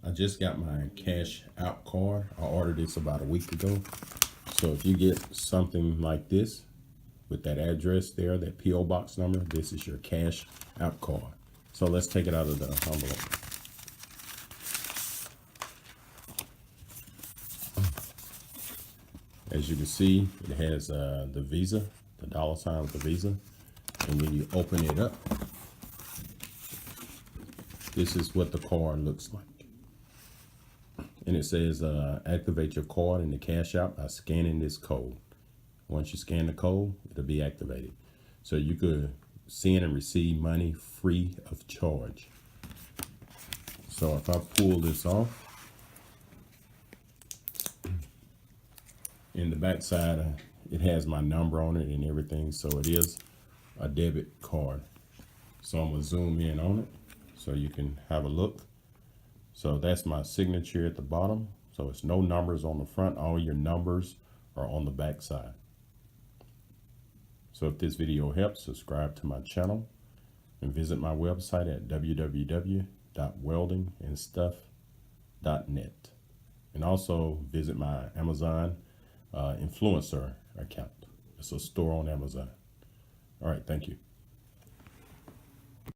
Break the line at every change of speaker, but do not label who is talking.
I just got my cash out card. I ordered this about a week ago. So if you get something like this with that address there, that P.O. box number, this is your cash out card. So let's take it out of the envelope. As you can see, it has the Visa, the dollar sign with the Visa. And when you open it up, this is what the card looks like. And it says activate your card in the cash out by scanning this code. Once you scan the code, it'll be activated. So you could send and receive money free of charge. So if I pull this off, in the back side, it has my number on it and everything. So it is a debit card. So I'm gonna zoom in on it so you can have a look. So that's my signature at the bottom. So it's no numbers on the front. All your numbers are on the back side. So if this video helps, subscribe to my channel and visit my website at www.weldingandstuff.net. And also visit my Amazon influencer account. It's a store on Amazon. All right, thank you.